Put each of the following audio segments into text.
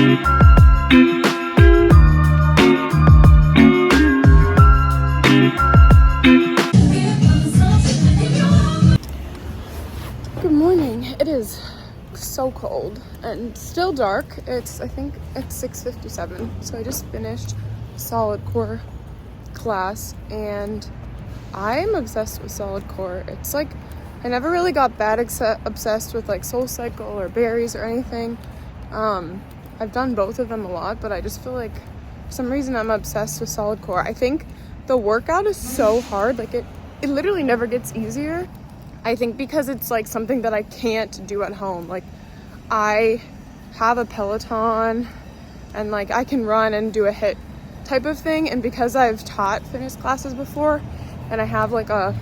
Good morning. It is so cold and still dark. I think it's 6:57. So I just finished solid core class and I'm obsessed with solid core. It's like I never really got that obsessed with like SoulCycle or Barry's or anything. I've done both of them a lot, but I just feel like for some reason I'm obsessed with solid core. I think the workout is so hard. Like it literally never gets easier. I think because it's like something that I can't do at home. Like I have a Peloton and like I can run and do a HIIT type of thing, and because I've taught fitness classes before and I have like an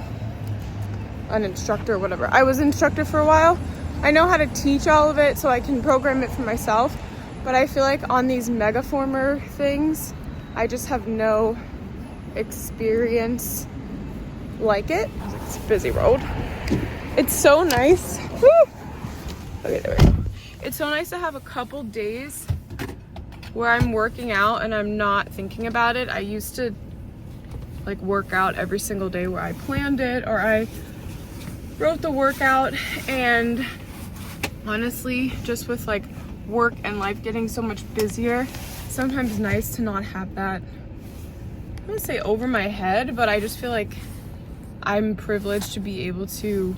instructor or whatever, I was an instructor for a while, I know how to teach all of it so I can program it for myself. But I feel like on these Megaformer things I just have no experience like it. It's a busy road. It's so nice. Woo! Okay, there we go. It's so nice to have a couple days where I'm working out and I'm not thinking about it. I used to like work out every single day where I planned it or I wrote the workout, and honestly, just with like work and life getting so much busier, sometimes it's nice to not have that, I wouldn't say over my head, but I just feel like I'm privileged to be able to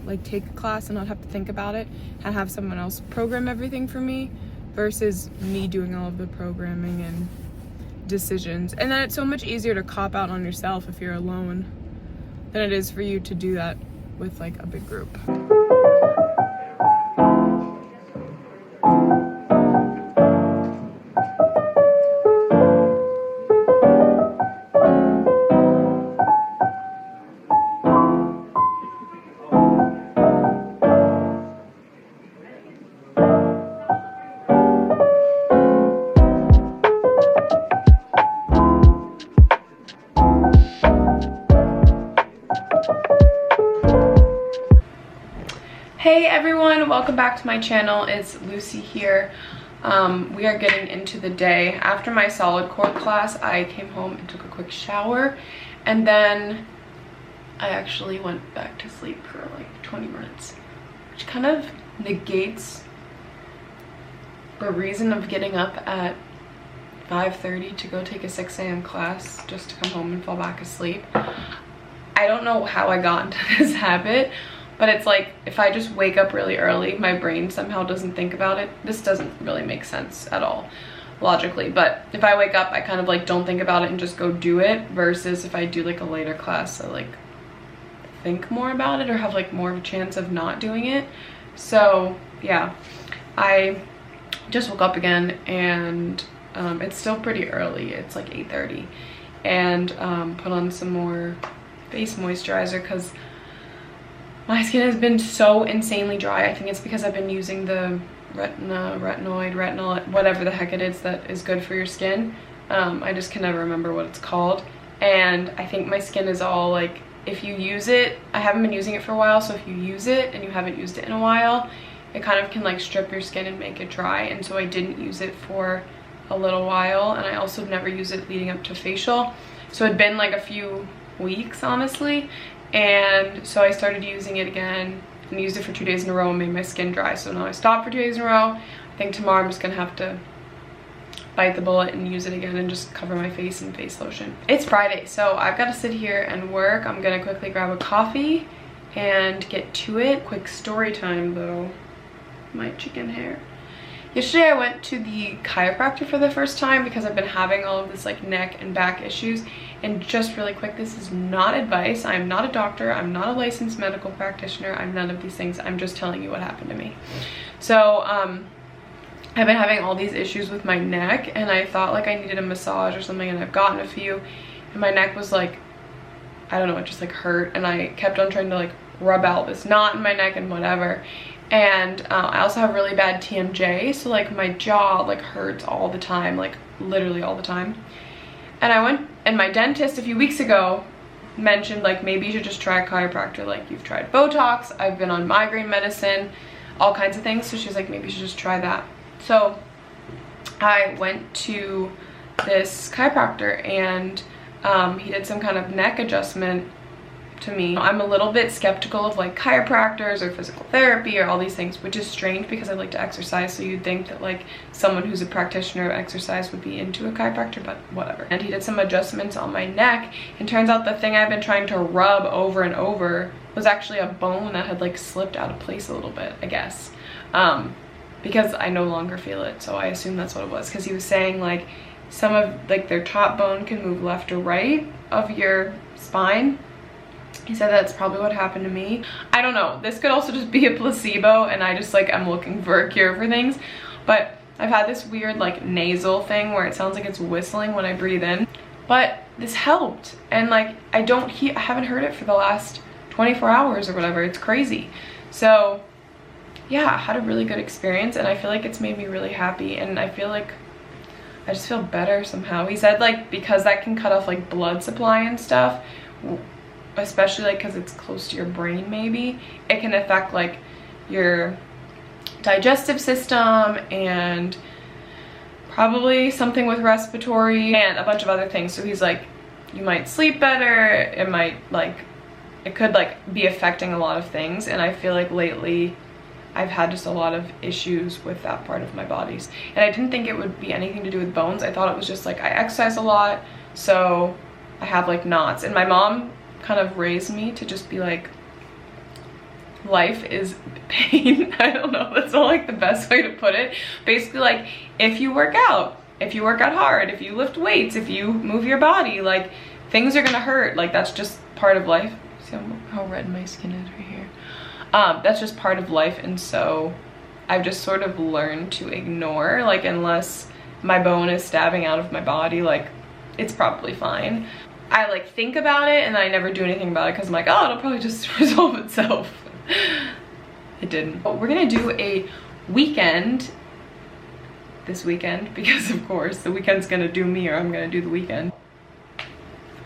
like take a class and not have to think about it and have someone else program everything for me versus me doing all of the programming and decisions. And then it's so much easier to cop out on yourself if you're alone than it is for you to do that with like a big group. Hey everyone, welcome back to my channel. It's Lucy here. We are getting into the day. After my solid core class, I came home and took a quick shower, and then I actually went back to sleep for like 20 minutes, which kind of negates the reason of getting up at 5:30 to go take a 6 a.m. class just to come home and fall back asleep. I don't know how I got into this habit, but it's like if I just wake up really early, my brain somehow doesn't think about it. This doesn't really make sense at all logically, but if I wake up, I kind of like don't think about it and just go do it, versus if I do like a later class, I like think more about it or have like more of a chance of not doing it. So yeah, I just woke up again and it's still pretty early. It's like 8:30, and put on some more face moisturizer because my skin has been so insanely dry. I think it's because I've been using the retinol, whatever the heck it is that is good for your skin. I just can never remember what it's called. And I think my skin is all like, if you use it, I haven't been using it for a while, so if you use it and you haven't used it in a while, it kind of can like strip your skin and make it dry. And so I didn't use it for a little while, and I also never used it leading up to facial. So it'd been like a few weeks, honestly. And so I started using it again and used it for 2 days in a row and made my skin dry. So now I stopped for 2 days in a row. I think tomorrow I'm just gonna have to bite the bullet and use it again and just cover my face in face lotion. It's Friday, so I've got to sit here and work. I'm gonna quickly grab a coffee and get to it. Quick story time though. My chicken hair. Yesterday I went to the chiropractor for the first time because I've been having all of this like neck and back issues. And just really quick, this is not advice. I'm not a doctor. I'm not a licensed medical practitioner. I'm none of these things. I'm just telling you what happened to me. So I've been having all these issues with my neck, and I thought like I needed a massage or something, and I've gotten a few, and my neck was like, I don't know, it just like hurt, and I kept on trying to like rub out this knot in my neck and whatever. And I also have really bad TMJ, so like my jaw like hurts all the time, like literally all the time. And I went, and my dentist a few weeks ago mentioned like maybe you should just try a chiropractor. Like, you've tried Botox, I've been on migraine medicine, all kinds of things. So she's like, maybe you should just try that. So I went to this chiropractor and he did some kind of neck adjustment to me. I'm a little bit skeptical of like chiropractors or physical therapy or all these things, which is strange because I like to exercise, so you'd think that like someone who's a practitioner of exercise would be into a chiropractor, but whatever. And he did some adjustments on my neck, and turns out the thing I've been trying to rub over and over was actually a bone that had like slipped out of place a little bit, I guess, because I no longer feel it, so I assume that's what it was, because he was saying like some of like their top bone can move left or right of your spine. He said that's probably what happened to me. I don't know, this could also just be a placebo and I just like I'm looking for a cure for things, but I've had this weird like nasal thing where it sounds like it's whistling when I breathe in, but this helped, and like I haven't heard it for the last 24 hours or whatever. It's crazy. So yeah, I had a really good experience and I feel like it's made me really happy, and I feel like I just feel better somehow. He said like because that can cut off like blood supply and stuff, especially like because it's close to your brain, maybe it can affect like your digestive system and probably something with respiratory and a bunch of other things. So he's like, you might sleep better, it could like be affecting a lot of things, and I feel like lately I've had just a lot of issues with that part of my bodies, and I didn't think it would be anything to do with bones. I thought it was just like I exercise a lot, so I have like knots, and my mom kind of raised me to just be like, life is pain. I don't know, that's not like the best way to put it. Basically like if you work out hard, if you lift weights, if you move your body, like things are gonna hurt. Like that's just part of life. See how red my skin is right here. That's just part of life, and so I've just sort of learned to ignore, like unless my bone is stabbing out of my body, like it's probably fine. I like think about it and I never do anything about it because I'm like, oh, it'll probably just resolve itself. It didn't. But we're gonna do a weekend this weekend because of course the weekend's gonna do me, or I'm gonna do the weekend.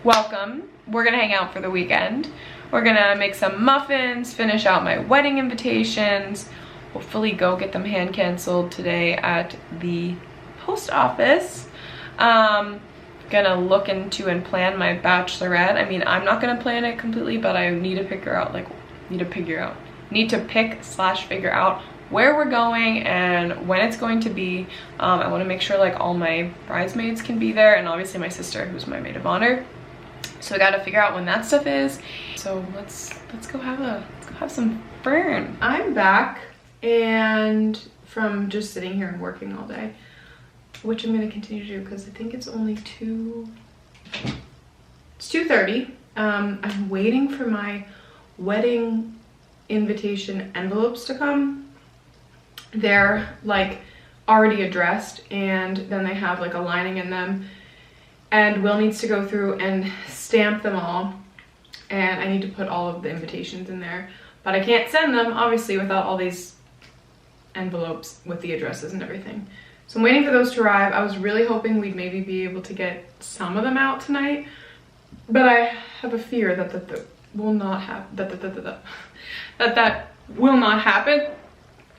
Welcome. We're gonna hang out for the weekend. We're gonna make some muffins, finish out my wedding invitations, hopefully go get them hand canceled today at the post office. Gonna look into and plan my bachelorette. I mean, I'm not gonna plan it completely, but I need to figure out figure out where we're going and when it's going to be. I want to make sure like all my bridesmaids can be there, and obviously my sister, who's my maid of honor. So I got to figure out when that stuff is. So let's go have some fun. I'm back, and from just sitting here and working all day, which I'm going to continue to do because I think it's only 2:30. I'm waiting for my wedding invitation envelopes to come. They're like already addressed, and then they have like a lining in them, and Will needs to go through and stamp them all, and I need to put all of the invitations in there, but I can't send them obviously without all these envelopes with the addresses and everything. So I'm waiting for those to arrive. I was really hoping we'd maybe be able to get some of them out tonight, but I have a fear that that will not happen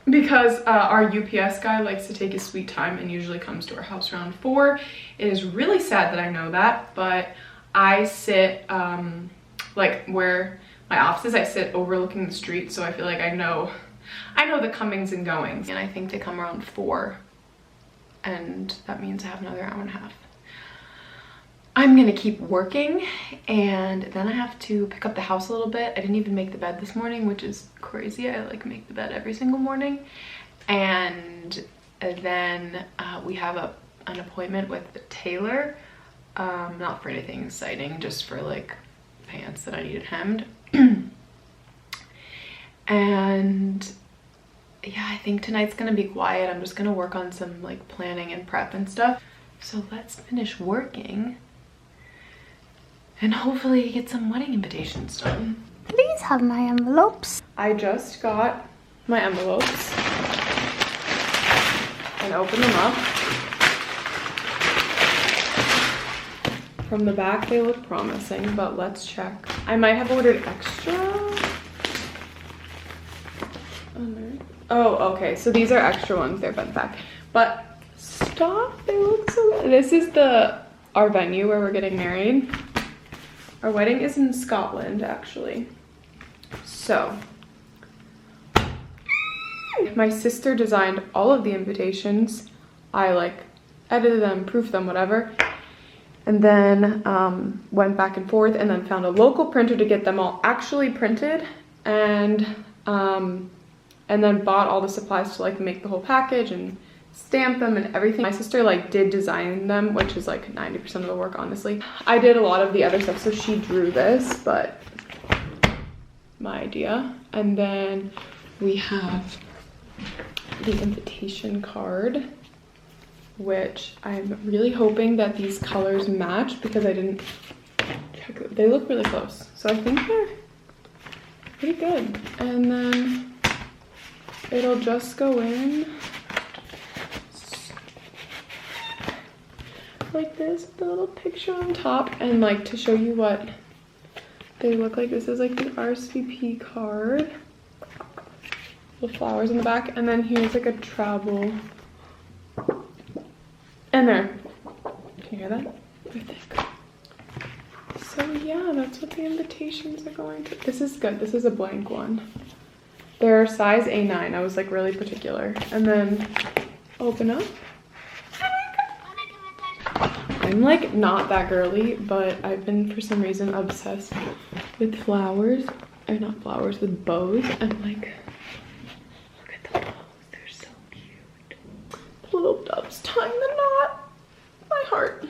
because our UPS guy likes to take his sweet time and usually comes to our house around 4. It is really sad that I know that, but I sit like where my office is, I sit overlooking the street, so I feel like I know the comings and goings, and I think they come around 4, and that means I have another hour and a half. I'm gonna keep working, and then I have to pick up the house a little bit. I didn't even make the bed this morning, which is crazy. I like make the bed every single morning. And then we have an appointment with the tailor, not for anything exciting, just for like pants that I needed hemmed. And yeah, I think tonight's gonna be quiet. I'm just gonna work on some like planning and prep and stuff. So let's finish working and hopefully get some wedding invitations done. Please have my envelopes. I just got my envelopes and opened them up. From the back they look promising, but let's check. I might have ordered extra. Oh, okay, so these are extra ones, they're bent back. But Stop, they look so good. This is our venue where we're getting married. Our wedding is in Scotland, actually. So, my sister designed all of the invitations. I like edited them, proofed them, whatever. And then went back and forth and then found a local printer to get them all actually printed, and then bought all the supplies to like make the whole package and stamp them and everything. My sister like did design them, which is like 90% of the work, honestly. I did a lot of the other stuff, so she drew this, but my idea. And then we have the invitation card, which I'm really hoping that these colors match because I didn't check them. They look really close, so I think they're pretty good. And then it'll just go in like this, the little picture on top, and like to show you what they look like. This is like the RSVP card, the flowers in the back, and then here's like a travel. And there, can you hear that? They're thick. So yeah, that's what the invitations are going to. This is good. This is a blank one. They're size A9. I was like really particular. And then open up. I'm like not that girly, but I've been for some reason obsessed with flowers, or not flowers, with bows. And like, look at the bows, they're so cute. The little doves tying the knot. My heart.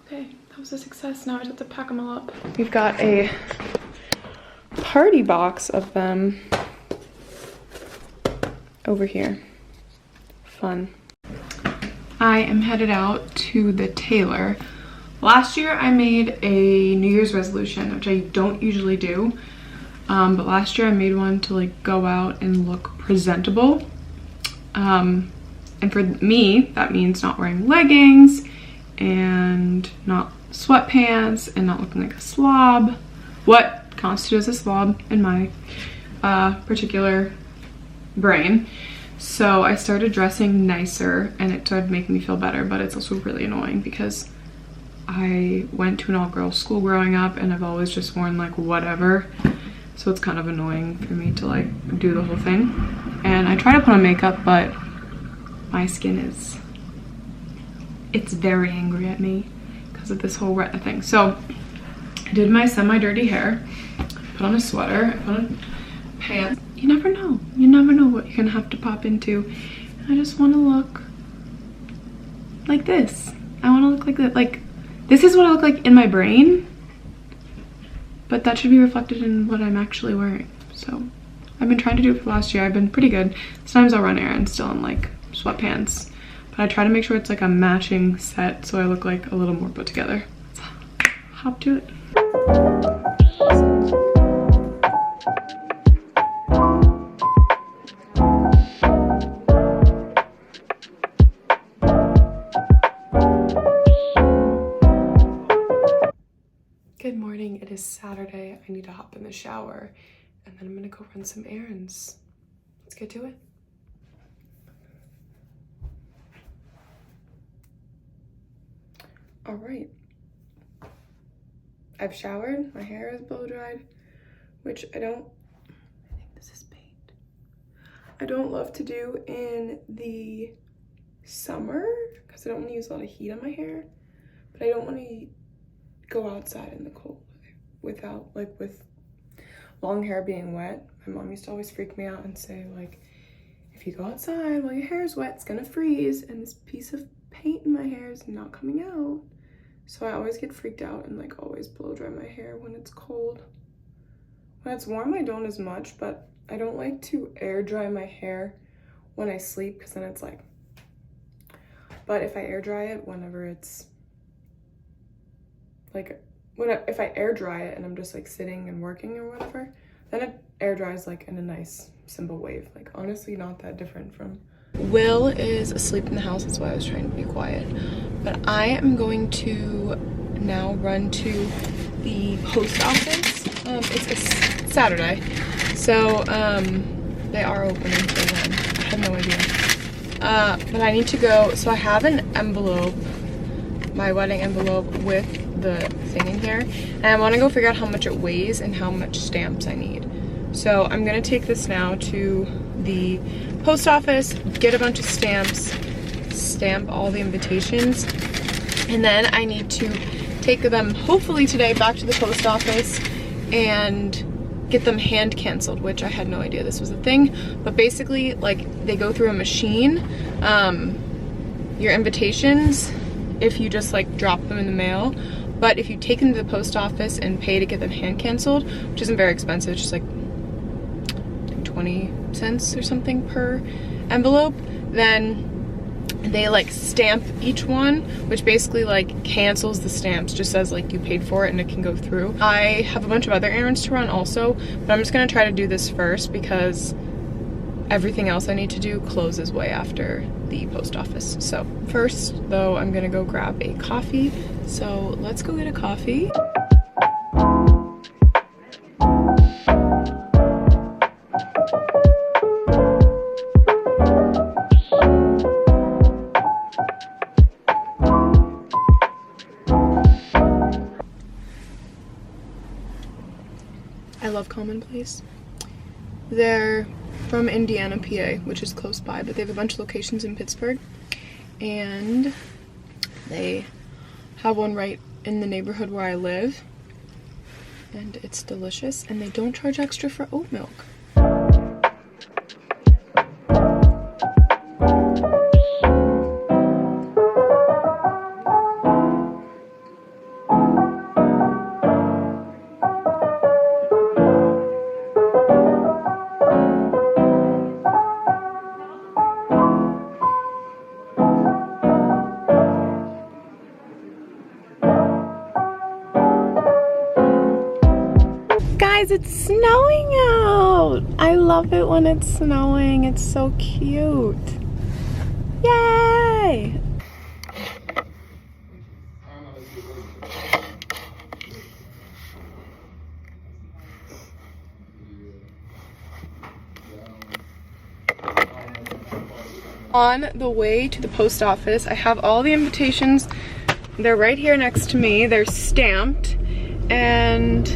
Okay, that was a success. Now I just have to pack them all up. We've got a party box of them over here. Fun. I am headed out to the tailor. Last year I made a New Year's resolution, which I don't usually do, but last year I made one to like go out and look presentable. And for me, that means not wearing leggings and not sweatpants and not looking like a slob. What constitutes a slob in my particular brain. So I started dressing nicer and it started making me feel better, but it's also really annoying because I went to an all-girls school growing up and I've always just worn like whatever. So it's kind of annoying for me to like do the whole thing. And I try to put on makeup, but my skin it's very angry at me because of this whole retina thing. So I did my semi-dirty hair, put on a sweater, put on pants. You never know. You never know what you're gonna have to pop into. And I just want to look like this. I want to look like that. Like, this is what I look like in my brain, but that should be reflected in what I'm actually wearing. So I've been trying to do it for the last year. I've been pretty good. Sometimes I'll run errands still in like sweatpants, but I try to make sure it's like a matching set so I look like a little more put together. Let's hop to it. Good morning, it is Saturday. I need to hop in the shower and then I'm gonna go run some errands. Let's get to it. All right, I've showered, my hair is blow dried, which I think this is paint. I don't love to do in the summer because I don't want to use a lot of heat on my hair, but I don't want to go outside in the cold without like with long hair being wet. My mom used to always freak me out and say like, if you go outside while your hair is wet, it's gonna freeze and this piece of paint in my hair is not coming out. So I always get freaked out and like always blow dry my hair when it's cold. When it's warm I don't as much, but I don't like to air dry my hair when I sleep because then it's like, but if I air dry it whenever it's like, if I air dry it and I'm just like sitting and working or whatever, then it air dries like in a nice simple wave. Like honestly not that different from. Will is asleep in the house, that's why I was trying to be quiet. But I am going to now run to the post office. It's a Saturday, so they are open until then. I have no idea. but I need to go. So I have an envelope, my wedding envelope with the thing in here, and I want to go figure out how much it weighs and how much stamps I need. So I'm gonna take this now to the post office, get a bunch of stamps, stamp all the invitations, and then I need to take them hopefully today back to the post office and get them hand canceled, which I had no idea this was a thing. But basically, like, they go through a machine, your invitations, if you just like drop them in the mail. But if you take them to the post office and pay to get them hand canceled, which isn't very expensive, it's just like 20 cents or something per envelope, then they like stamp each one, which basically like cancels the stamps, just says like you paid for it and it can go through. I have a bunch of other errands to run also, but I'm just gonna try to do this first because everything else I need to do closes way after the post office. So first though, I'm gonna go grab a coffee. So let's go get a coffee. I love Commonplace. They're from Indiana, PA, which is close by, but they have a bunch of locations in Pittsburgh, and they have one right in the neighborhood where I live, and it's delicious, and they don't charge extra for oat milk. Guys, it's snowing out! I love it when it's snowing. It's so cute. Yay! On the way to the post office, I have all the invitations. They're right here next to me. They're stamped and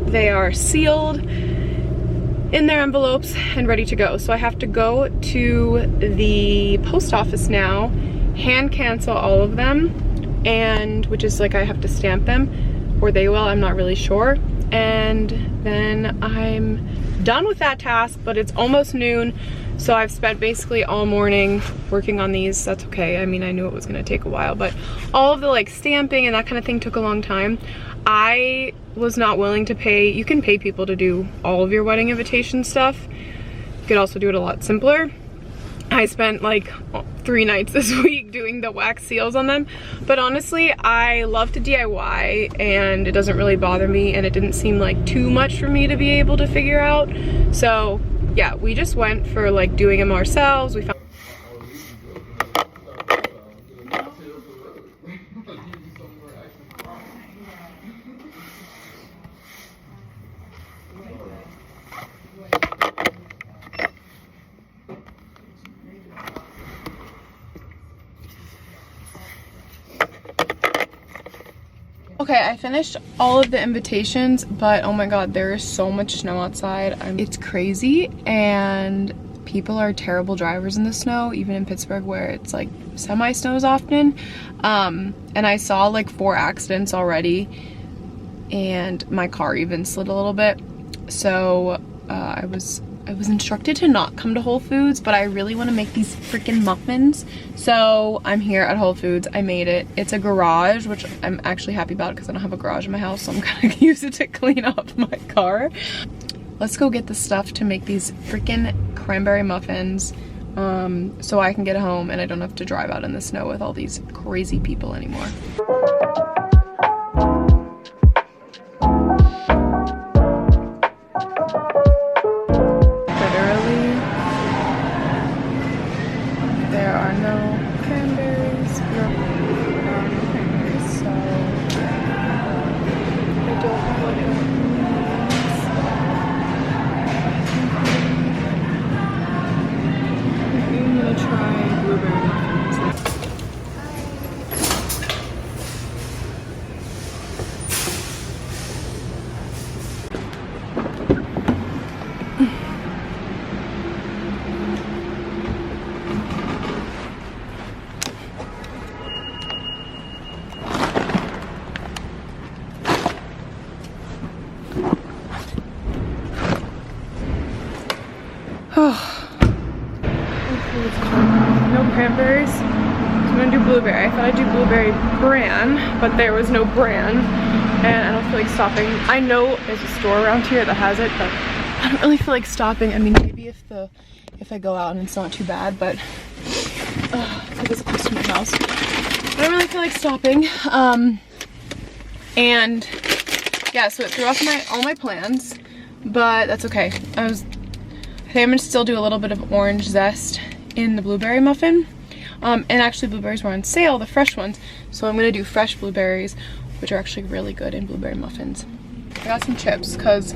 they are sealed in their envelopes and ready to go. So I have to go to the post office now, hand cancel all of them, and which is like I have to stamp them, or they will, I'm not really sure. And then I'm done with that task, but it's almost noon, so I've spent basically all morning working on these. That's okay. I mean, I knew it was gonna take a while, but all of the like stamping and that kind of thing took a long time. I was not willing to pay. You can pay people to do all of your wedding invitation stuff. You could also do it a lot simpler. I spent like 3 nights this week doing the wax seals on them, but honestly, I love to DIY and it doesn't really bother me, and it didn't seem like too much for me to be able to figure out. So yeah, we just went for like doing them ourselves. We found okay, I finished all of the invitations, but oh my god, there is so much snow outside. It's crazy, and people are terrible drivers in the snow, even in Pittsburgh where it's like semi-snows often. And I saw like 4 accidents already, and my car even slid a little bit. So I was instructed to not come to Whole Foods, but I really want to make these freaking muffins. So I'm here at Whole Foods. I made it. It's a garage, which I'm actually happy about because I don't have a garage in my house, so I'm gonna use it to clean up my car. Let's go get the stuff to make these freaking cranberry muffins, so I can get home and I don't have to drive out in the snow with all these crazy people anymore. cranberries. So I'm gonna do blueberry. I thought I'd do blueberry bran, but there was no bran, and I don't feel like stopping. I know there's a store around here that has it, but I don't really feel like stopping. I mean, maybe if I go out and it's not too bad, but because it's close to my house, I don't really feel like stopping. And yeah, so it threw off all my plans, but that's okay. I think I'm gonna still do a little bit of orange zest in the blueberry muffin. And actually blueberries were on sale, the fresh ones, so I'm gonna do fresh blueberries, which are actually really good in blueberry muffins. I got some chips because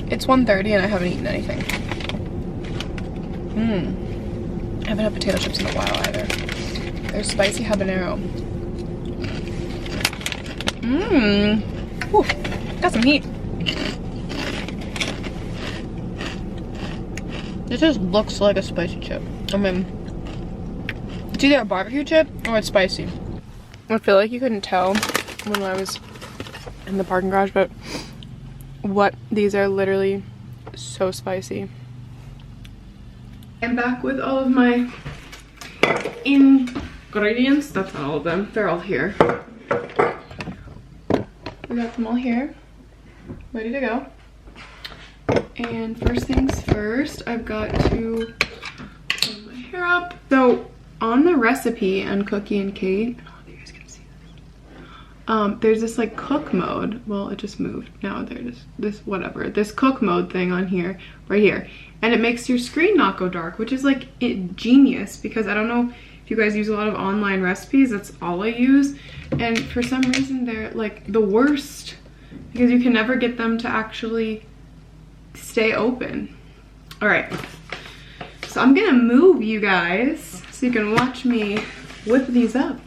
it's 1:30 and I haven't eaten anything. I haven't had potato chips in a while either. They're spicy habanero. Ooh, got some heat. This just looks like a spicy chip. I mean, it's either a barbecue chip or it's spicy. I feel like you couldn't tell when I was in the parking garage, but these are literally so spicy. I'm back with all of my ingredients. That's not all of them. They're all here. We got them all here, ready to go. And first things first, I've got to pull my hair up. So on the recipe on Cookie and Kate, I don't know if you guys can see this. There's this like cook mode. Well, it just moved. Now there's this cook mode thing on here, right here. And it makes your screen not go dark, which is like genius, because I don't know if you guys use a lot of online recipes. That's all I use. And for some reason they're like the worst, because you can never get them to actually stay open. All right, so I'm gonna move you guys so you can watch me whip these up.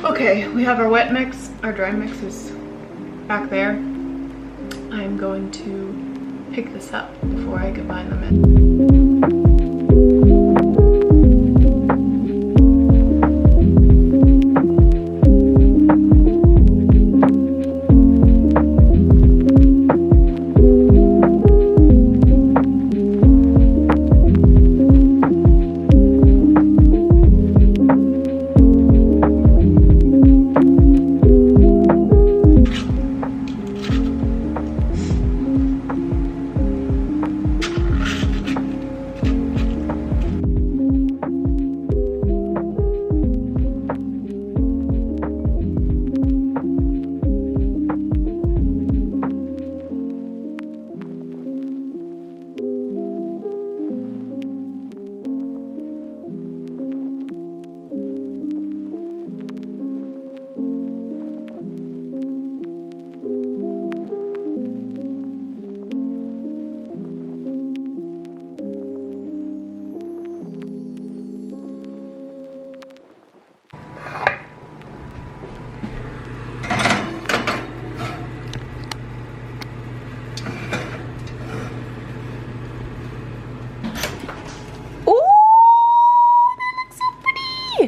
Okay, we have our wet mix. Our dry mix is back there. I'm going to pick this up before I combine them in.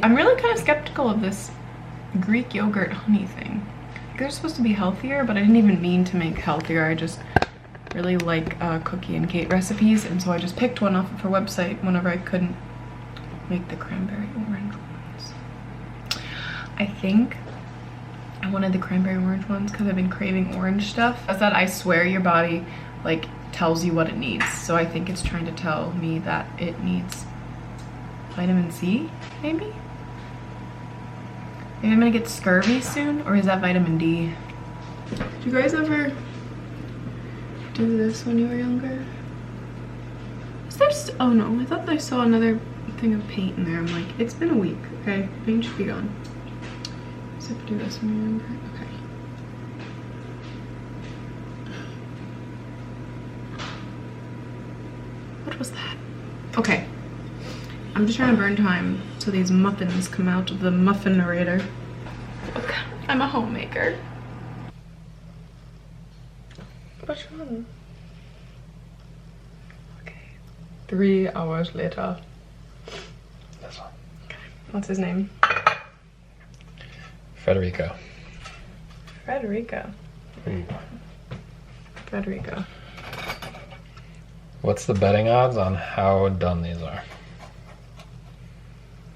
I'm really kind of skeptical of this Greek yogurt honey thing. They're supposed to be healthier, but I didn't even mean to make healthier. I just really like Cookie and Kate recipes, and so I just picked one off of her website whenever I couldn't make the cranberry orange ones. I think I wanted the cranberry orange ones because I've been craving orange stuff. As that, I swear your body like tells you what it needs, so I think it's trying to tell me that it needs vitamin C, maybe? Maybe I'm gonna get scurvy soon, or is that vitamin D? Did you guys ever do this when you were younger? Is there oh no, I thought I saw another thing of paint in there. I'm like, it's been a week, okay? Paint should be gone. Did you ever do this when you were younger? Okay. What was that? Okay. I'm just trying to burn time so these muffins come out of the muffinator. Look, I'm a homemaker. Which one? Okay. 3 hours later. This one. Okay. What's his name? Federico. Federico. Federico. What's the betting odds on how done these are?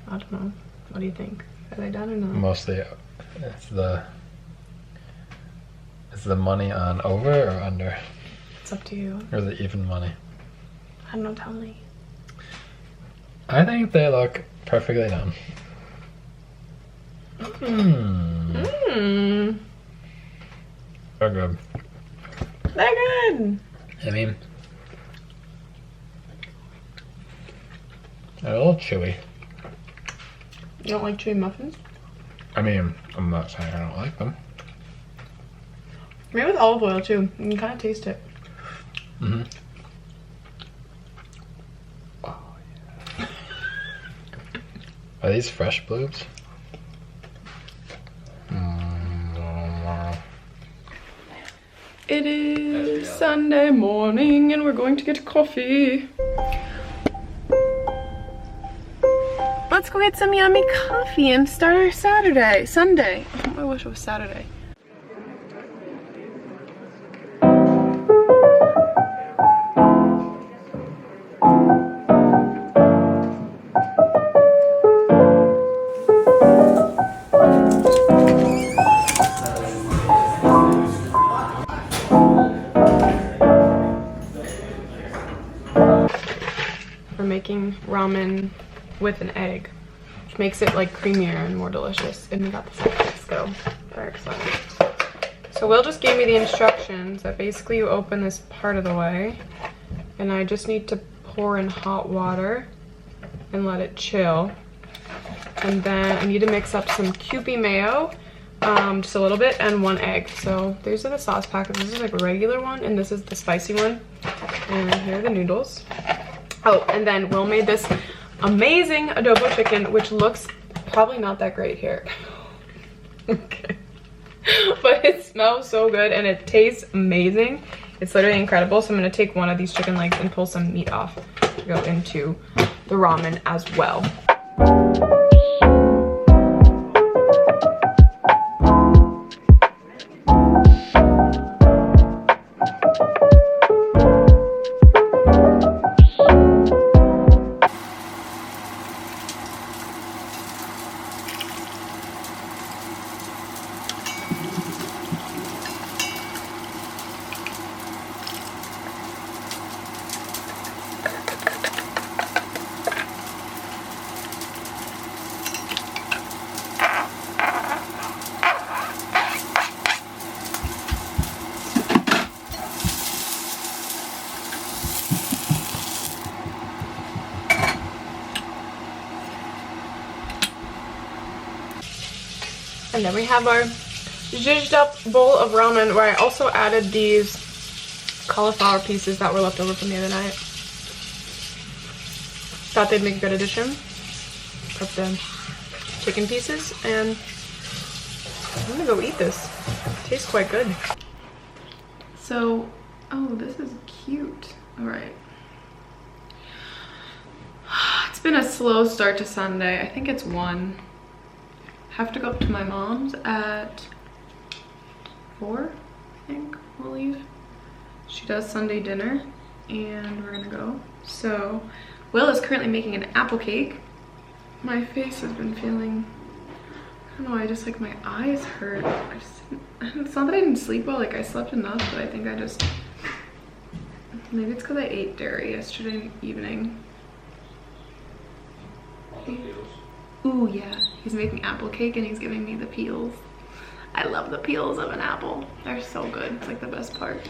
I don't know. What do you think? Are they done or not? Mostly, it's the money on over or under, It's up to you. or the even money. I don't know, tell me. I think they look perfectly done. They're good. They're good. I mean, they're a little chewy. You don't like chewy muffins? I mean, I'm not saying I don't like them. Maybe with olive oil too. You can kind of taste it. Mm-hmm. Oh, yeah. Are these fresh blues? It is Sunday morning and we're going to get coffee. Let's go get some yummy coffee and start our Sunday. Oh, I wish it was Saturday. We're making ramen with an egg, which makes it like creamier and more delicious. And we got this at Costco. Very excited. So Will just gave me the instructions that basically you open this part of the way, and I just need to pour in hot water and let it chill. And then I need to mix up some Kewpie mayo, just a little bit, and 1 egg. So these are the sauce packets. This is like a regular one, and this is the spicy one. And here are the noodles. Oh, and then Will made this amazing adobo chicken, which looks probably not that great here. Okay. But it smells so good and it tastes amazing. It's literally incredible. So I'm gonna take one of these chicken legs and pull some meat off to go into the ramen as well. And then we have our zhuzhed up bowl of ramen, where I also added these cauliflower pieces that were left over from the other night. Thought they'd make a good addition of the chicken pieces, and I'm gonna go eat this. It tastes quite good. So, oh, this is cute. All right. It's been a slow start to Sunday. I think it's 1. Have to go up to my mom's at 4, I think we'll leave. she does Sunday dinner and we're gonna go. So Will is currently making an apple cake. My face has been feeling, I don't know, I just like my eyes hurt. It's not that I didn't sleep well, like I slept enough, but I think I just, maybe it's because I ate dairy yesterday evening. Ooh yeah, he's making apple cake and he's giving me the peels. I love the peels of an apple. They're so good, it's like the best part.